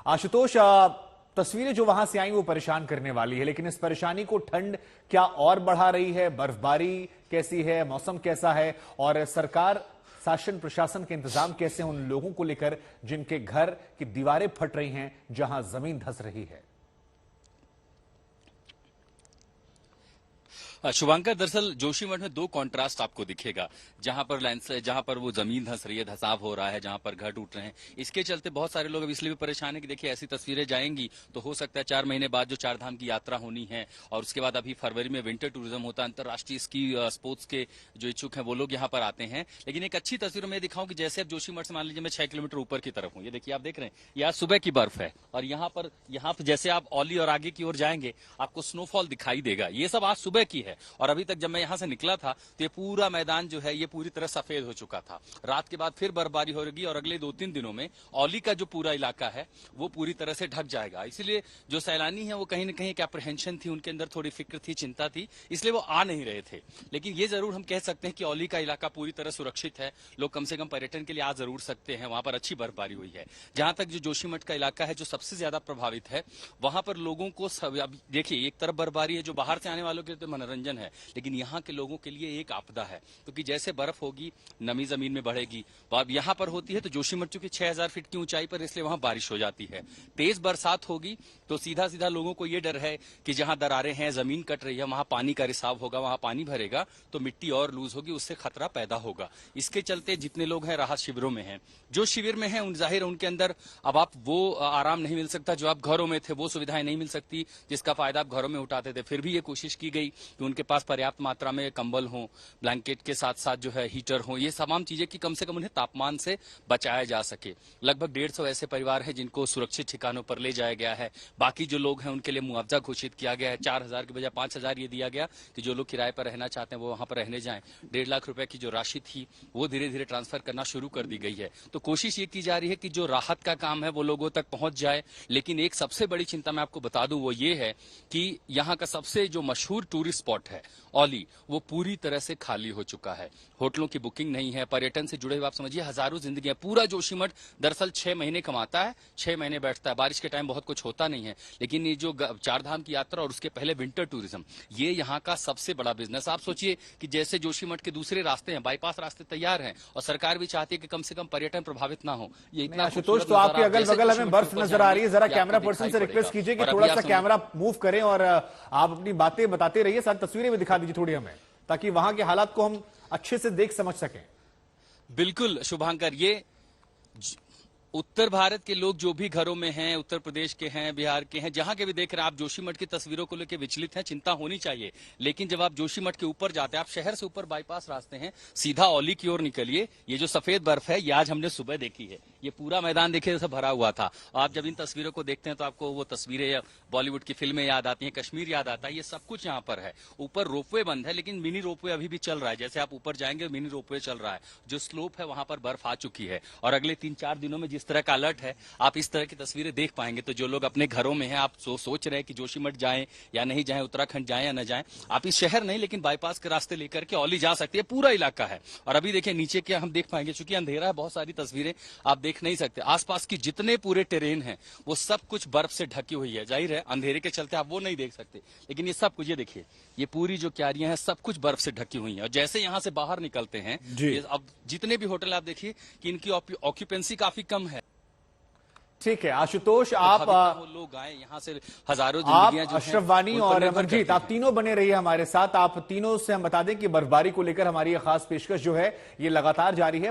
आशुतोष, तस्वीरें जो वहां से आई वो परेशान करने वाली है, लेकिन इस परेशानी को ठंड क्या और बढ़ा रही है? बर्फबारी कैसी है, मौसम कैसा है और सरकार शासन प्रशासन के इंतजाम कैसे हैं उन लोगों को लेकर जिनके घर की दीवारें फट रही हैं, जहां जमीन धंस रही है? शुभांकर, दरअसल जोशीमठ में दो कॉन्ट्रास्ट आपको दिखेगा। जहां पर वो जमीन धंस रही है, धंसाव हो रहा है, जहां पर घर टूट रहे हैं, इसके चलते बहुत सारे लोग अब इसलिए भी परेशान है कि देखिए ऐसी तस्वीरें जाएंगी तो हो सकता है 4 महीने बाद जो 4 धाम की यात्रा होनी है और उसके बाद अभी फरवरी में विंटर टूरिज्म होता है, अंतर्राष्ट्रीय स्की स्पोर्ट्स के जो इच्छुक हैं वो लोग यहाँ पर आते हैं। लेकिन एक अच्छी तस्वीर मैं दिखाऊं कि जैसे अब जोशीमठ से मान लीजिए मैं 6 किलोमीटर ऊपर की तरफ हूँ, ये देखिए आप देख रहे हैं ये आज सुबह की बर्फ है और यहाँ पर जैसे आप औली और आगे की ओर जाएंगे आपको स्नोफॉल दिखाई देगा। ये सब आज सुबह की है और अभी तक जब मैं यहां से निकला था तो ये पूरा मैदान जो है ये पूरी तरह सफेद हो चुका था। रात के बाद फिर बर्फबारी होगी और अगले 2-3 दिनों में औली का जो पूरा इलाका है वो पूरी तरह से ढक जाएगा। इसलिए जो सैलानी है वो कहीं ना कहीं एक एप्रीहेंशन थी, उनके अंदर थोड़ी फिक्र थी, चिंता थी, इसलिए वो आ नहीं रहे थे। लेकिन ये जरूर हम कह सकते हैं कि औली का इलाका पूरी तरह सुरक्षित है, लोग कम से कम पर्यटन के लिए आ जरूर सकते हैं। वहां पर अच्छी बर्फबारी हुई है। जहां तक जो जोशीमठ का इलाका है जो सबसे ज्यादा प्रभावित है, वहां पर लोगों को देखिए एक तरफ बर्फबारी है जो बाहर से आने वालों के लिए तो मनोरंजन है, लेकिन यहाँ के लोगों के लिए एक आपदा है, क्योंकि जैसे बर्फ होगी नमी जमीन में बढ़ेगी तो अब यहाँ पर होती है तो जोशीमठ चूंकि 6000 फीट की ऊंचाई पर, इसलिए वहां बारिश हो जाती है। तेज बरसात होगी तो सीधा सीधा लोगों को यह डर है कि जहां दरारें हैं, जमीन कट रही है, वहां पानी का रिसाव होगा, वहां पानी भरेगा तो मिट्टी और लूज होगी, उससे खतरा पैदा होगा। इसके चलते जितने लोग हैं राहत शिविरों में हैं, जो शिविर में हैं जाहिर उनके अंदर अब आप वो आराम नहीं मिल सकता जो आप घरों में थे, वो सुविधाएं नहीं मिल सकती जिसका फायदा आप घरों में उठाते थे। फिर भी ये कोशिश की गई कि उनके पास पर्याप्त मात्रा में कंबल हो, ब्लैंकेट के साथ साथ जो है हीटर हो, ये तमाम चीजें कि कम से कम उन्हें तापमान से बचाया जा सके। लगभग 150 ऐसे परिवार हैं जिनको सुरक्षित ठिकानों पर ले जाया गया है। बाकी जो लोग हैं उनके लिए मुआवजा घोषित किया गया है। 4000 की बजाय 5000 ये दिया गया कि जो लोग किराए पर रहना चाहते हैं वो वहां पर रहने जाएं। 1.5 लाख रुपए की जो राशि थी वो धीरे धीरे ट्रांसफर करना शुरू कर दी गई है। तो कोशिश ये की जा रही है कि जो राहत का काम है वो लोगों तक पहुंच जाए। लेकिन एक सबसे बड़ी चिंता मैं आपको बता दूं वो ये है कि यहाँ का सबसे जो मशहूर टूरिस्ट स्पॉट है औली, वो पूरी तरह से खाली हो चुका है। होटलों की बुकिंग नहीं है, पर्यटन से जुड़े हुए आप समझिए हजारों जिंदगियां। पूरा जोशीमठ दरअसल 6 महीने कमाता है, 6 महीने बैठता है। बारिश के टाइम बहुत कुछ होता नहीं है, लेकिन ये जो 4 धाम की यात्रा और उसके पहले विंटर टूरिज्म, ये यहाँ का सबसे बड़ा बिजनेस। आप सोचिए कि जैसे जोशीमठ के दूसरे रास्ते हैं, बाईपास रास्ते तैयार हैं और सरकार भी चाहती है कि कम से कम पर्यटन प्रभावित ना हो। ये इतना आशुतोष, तो आपके अगल बगल हमें बर्फ नजर आ रही है, जरा कैमरा पर्सन से रिक्वेस्ट कीजिए कि थोड़ा सा कैमरा मूव करें और आप अपनी बातें बताते रहिए, साथ तस्वीरें भी दिखा दीजिए थोड़ी हमें, ताकि वहां के हालात को हम अच्छे से देख समझ सकें। बिल्कुल शुभांकर, ये उत्तर भारत के लोग जो भी घरों में हैं, उत्तर प्रदेश के हैं, बिहार के हैं, जहां के भी देख रहे हैं आप, जोशीमठ की तस्वीरों को लेकर विचलित हैं, चिंता होनी चाहिए। लेकिन जब आप जोशीमठ के ऊपर जाते हैं, आप शहर से ऊपर बाईपास रास्ते हैं, सीधा औली की ओर निकलिए। ये जो सफेद बर्फ है ये आज हमने सुबह देखी है, ये पूरा मैदान देखिए जैसे भरा हुआ था। आप जब इन तस्वीरों को देखते हैं तो आपको वो तस्वीरें बॉलीवुड की फिल्में याद आती हैं, कश्मीर याद आता है। ये सब कुछ यहाँ पर है। ऊपर रोपवे बंद है लेकिन मिनी रोपवे अभी भी चल रहा है। जैसे आप ऊपर जाएंगे मिनी रोपवे चल रहा है। जो स्लोप है वहां पर बर्फ आ चुकी है और अगले 3-4 दिनों में जिस तरह का अलर्ट है आप इस तरह की तस्वीरें देख पाएंगे। तो जो लोग अपने घरों में हैं, आप सोच रहे हैं कि जोशीमठ जाएं या नहीं जाएं, उत्तराखंड जाएं या न जाएं, आप इस शहर नहीं लेकिन बाईपास के रास्ते लेकर के औली जा सकते हैं। पूरा इलाका है और अभी देखिए नीचे क्या हम देख पाएंगे, चूंकि अंधेरा है बहुत सारी तस्वीरें आप देख नहीं सकते। आसपास की जितने पूरे टेरेन है वो सब कुछ बर्फ से ढकी हुई है। जाहिर है अंधेरे के चलते आप वो नहीं देख सकते, लेकिन ये सब कुछ, ये देखिए ये पूरी जो क्यारियां हैं सब कुछ बर्फ से ढकी हुई है। और जैसे यहाँ से बाहर निकलते हैं, अब जितने भी होटल आप देखिए कि इनकी ऑक्यूपेंसी काफी कम है। ठीक है आशुतोष, आप लोग आए यहाँ से, हजारों जिंदगियां जो अशरफ वानी और अमरजीत, आप तीनों बने रहिए हमारे साथ। आप तीनों से हम बता दें कि बर्फबारी को लेकर हमारी खास पेशकश जो है ये लगातार जारी है।